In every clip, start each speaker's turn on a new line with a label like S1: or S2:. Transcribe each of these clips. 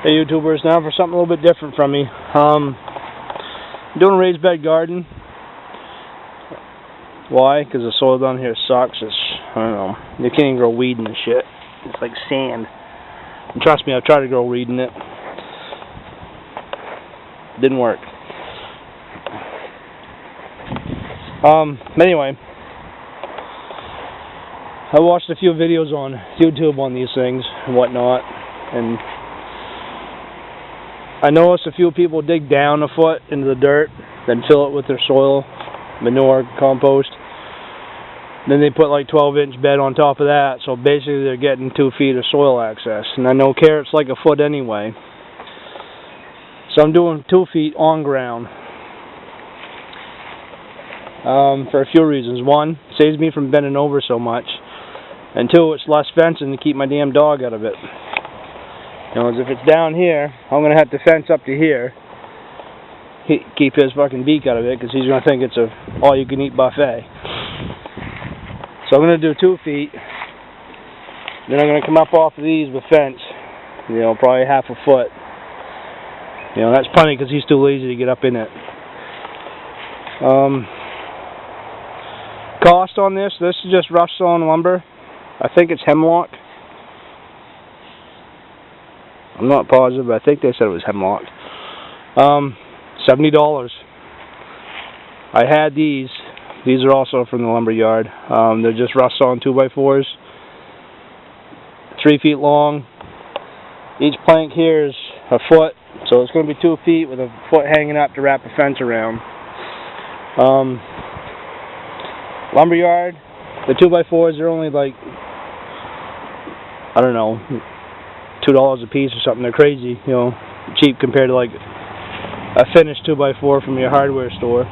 S1: Hey YouTubers, now for something a little bit different from me. I'm doing a raised bed garden. Why? Because the soil down here sucks. I don't know. You can't even grow weed in this shit. It's like sand. And trust me, I've tried to grow weed in it. Didn't work. Anyway, I watched a few videos on YouTube on these things and whatnot, and I noticed a few people dig down a foot into the dirt, then fill it with their soil, manure, compost. Then they put like 12-inch bed on top of that, so basically they're getting 2 feet of soil access. And I know carrots like a foot anyway. So I'm doing 2 feet on ground. For a few reasons. One, saves me from bending over so much. And two, it's less fencing to keep my damn dog out of it. You know, if it's down here, I'm going to have to fence up to here. Keep his fucking beak out of it, because he's going to think it's a all-you-can-eat buffet. So I'm going to do 2 feet. Then I'm going to come up off of these with fence. You know, probably half a foot. You know, that's plenty because he's too lazy to get up in it. Cost on this is just rough sawn lumber. I think it's hemlock. I'm not positive, but I think they said it was hemlock. $70. I had these. These are also from the lumber yard. They're just rough sawn 2x4s. 3 feet long. Each plank here is a foot, so it's going to be 2 feet with a foot hanging up to wrap a fence around. Lumber yard, the 2x4s are only like, I don't know, $2 a piece or something. They're crazy, you know, cheap compared to like a finished 2x4 from your hardware store.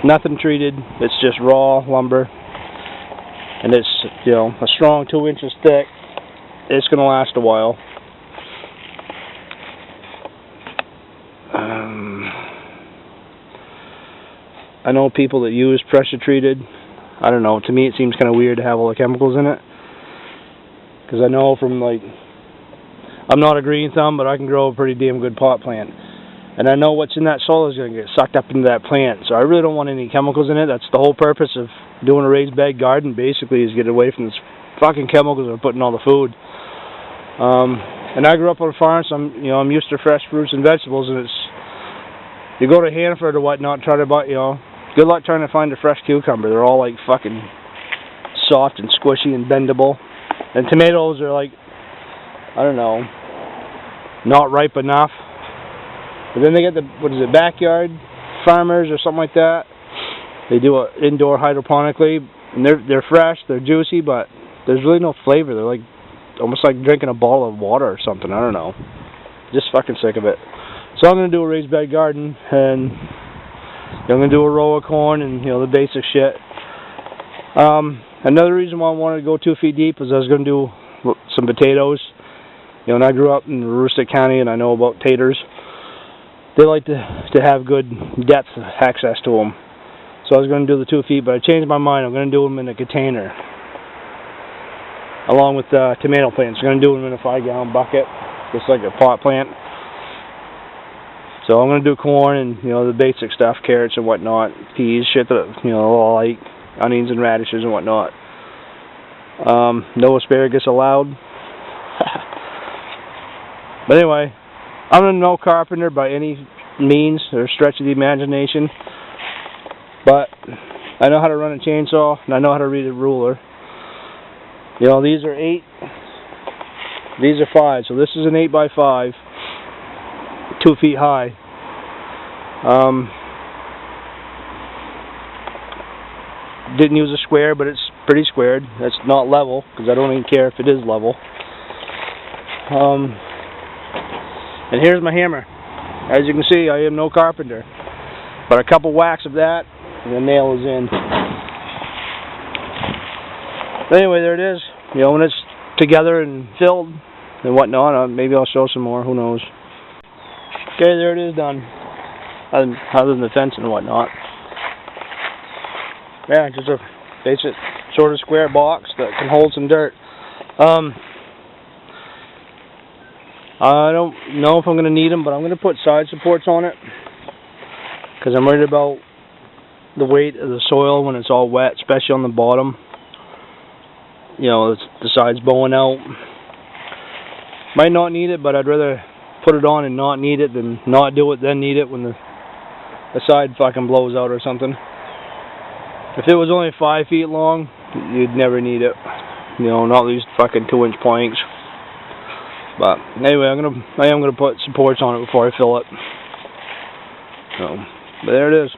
S1: Nothing treated, it's just raw lumber, and it's, you know, a strong 2 inches thick. It's going to last a while. I know people that use pressure treated. I don't know, to me it seems kind of weird to have all the chemicals in it, because I know from, like, I'm not a green thumb, but I can grow a pretty damn good pot plant. And I know what's in that soil is going to get sucked up into that plant. So I really don't want any chemicals in it. That's the whole purpose of doing a raised bed garden, basically, is get away from this fucking chemicals that are putting all the food. And I grew up on a farm, so I'm used to fresh fruits and vegetables. And it's, you go to Hannaford or whatnot, try to buy, you know, good luck trying to find a fresh cucumber. They're all like fucking soft and squishy and bendable. And tomatoes are like, I don't know, not ripe enough. But then they get the, backyard farmers or something like that. They do it indoor hydroponically, and they're fresh, they're juicy, but there's really no flavor. They're like almost like drinking a bottle of water or something. I don't know. Just fucking sick of it. So I'm gonna do a raised bed garden, and I'm gonna do a row of corn and, you know, the basic shit. Another reason why I wanted to go 2 feet deep is I was gonna do some potatoes. You know, and I grew up in Aroostook County, and I know about taters. They like to have good depth access to them. So I was going to do the 2 feet, but I changed my mind. I'm going to do them in a container, along with tomato plants. I'm going to do them in a 5-gallon bucket, just like a pot plant. So I'm going to do corn and, you know, the basic stuff, carrots and whatnot, peas, shit that, you know, like onions and radishes and whatnot. No asparagus allowed. But anyway, I'm no carpenter by any means or stretch of the imagination, but I know how to run a chainsaw and I know how to read a ruler. You know, these are 8, these are 5, so this is an 8x5, 2 feet high. Didn't use a square, but it's pretty squared. That's not level, because I don't even care if it is level. And here's my hammer. As you can see, I am no carpenter. But a couple whacks of that, and the nail is in. But anyway, there it is. You know, when it's together and filled and whatnot, maybe I'll show some more, who knows. Okay, there it is done. Other than the fence and whatnot. Yeah, just a basic sort of square box that can hold some dirt. I don't know if I'm going to need them, but I'm going to put side supports on it. Because I'm worried about the weight of the soil when it's all wet, especially on the bottom. You know, the sides bowing out. Might not need it, but I'd rather put it on and not need it than not do it, then need it when the side fucking blows out or something. If it was only 5 feet long, you'd never need it. You know, not these fucking 2-inch planks. But anyway, I am gonna put supports on it before I fill it. So, but there it is.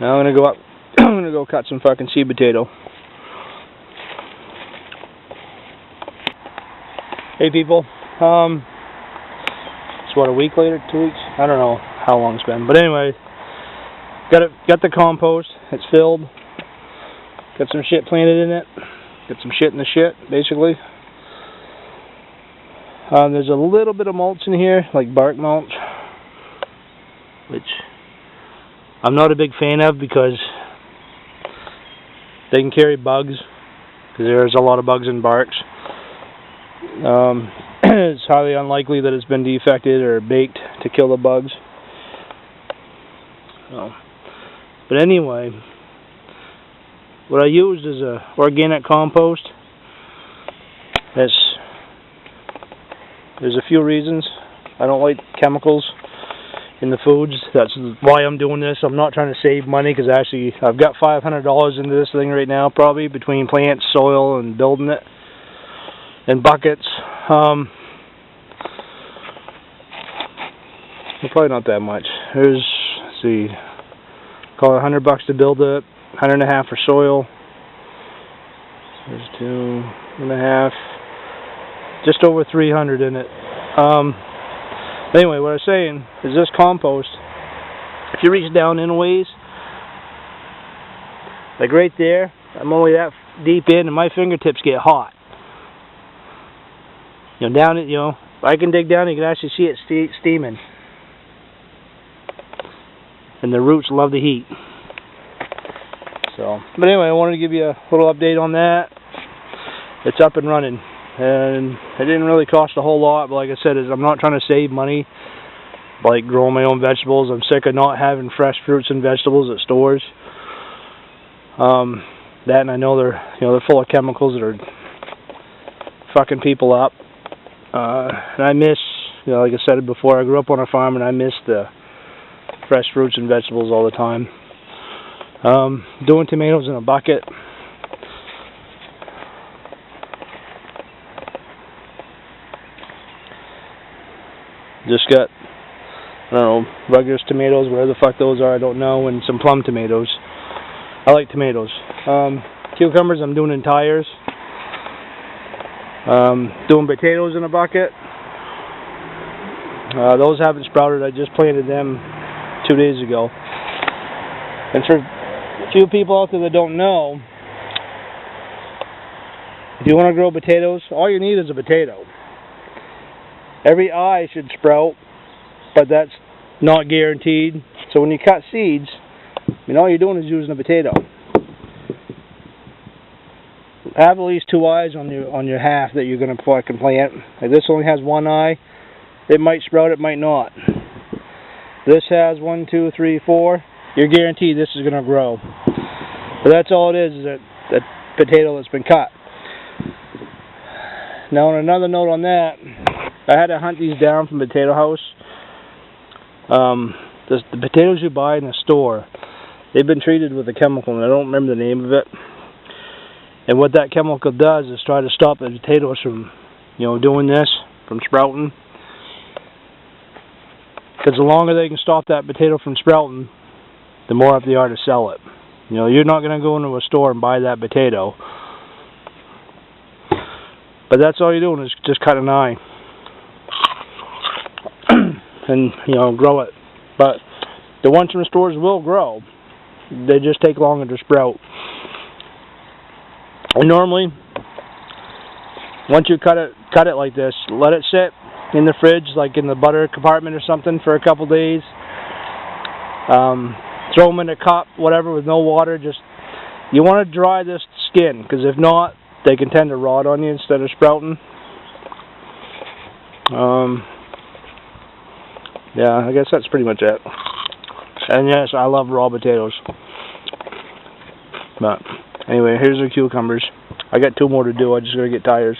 S1: Now I'm gonna go up. I'm gonna go cut some fucking seed potato. Hey people, it's what, a week later, 2 weeks? I don't know how long it's been, but anyway, got the compost. It's filled. Got some shit planted in it. Got some shit in the shit, basically. There's a little bit of mulch in here, like bark mulch, which I'm not a big fan of because they can carry bugs, because there's a lot of bugs in barks. It's highly unlikely that it's been defected or baked to kill the bugs. But anyway, what I used is a organic compost. There's a few reasons. I don't like chemicals in the foods. That's why I'm doing this. I'm not trying to save money, because actually I've got $500 into this thing right now, probably between plants, soil, and building it, and buckets. Well, probably not that much. There's, let's see, call it $100 to build it, $150 for soil. There's $2.50, just over $300 in it. Anyway, what I was saying is this compost, if you reach down in a ways, like right there, I'm only that deep in, and my fingertips get hot. You know, down it, you know, I can dig down, you can actually see it steaming. And the roots love the heat. So, but anyway, I wanted to give you a little update on that. It's up and running, and it didn't really cost a whole lot. But like I said, I'm not trying to save money, like growing my own vegetables. I'm sick of not having fresh fruits and vegetables at stores. That, and I know they're full of chemicals that are fucking people up. And I miss, like I said before, I grew up on a farm, and I miss the fresh fruits and vegetables all the time. Doing tomatoes in a bucket. Just got, I don't know, Rutgers tomatoes, whatever the fuck those are, I don't know, and some plum tomatoes. I like tomatoes. Cucumbers I'm doing in tires. Doing potatoes in a bucket. Those haven't sprouted, I just planted them 2 days ago. And for a few people out there that don't know, if you want to grow potatoes, all you need is a potato. Every eye should sprout, but that's not guaranteed. So when you cut seeds, all you're doing is using a potato. Have at least 2 eyes on your half that you're going to fucking plant. If this only has 1 eye, it might sprout, it might not. This has 1, 2, 3, 4. You're guaranteed this is going to grow. But that's all it is that potato that's been cut. Now, on another note on that, I had to hunt these down from Potato House. The potatoes you buy in the store, they've been treated with a chemical, and I don't remember the name of it. And what that chemical does is try to stop the potatoes from, doing this, from sprouting. Because the longer they can stop that potato from sprouting, the more up they are to sell it. You're not going to go into a store and buy that potato. But that's all you're doing is just cut an eye. And, grow it. But the ones from the stores will grow. They just take longer to sprout. And normally, once you cut it like this, let it sit in the fridge, like in the butter compartment or something, for a couple days. Throw them in a cup, whatever, with no water. You want to dry this skin, because if not, they can tend to rot on you instead of sprouting. Yeah, I guess that's pretty much it. And yes, I love raw potatoes. But anyway, here's the cucumbers. I got 2 more to do. I just gotta get tires.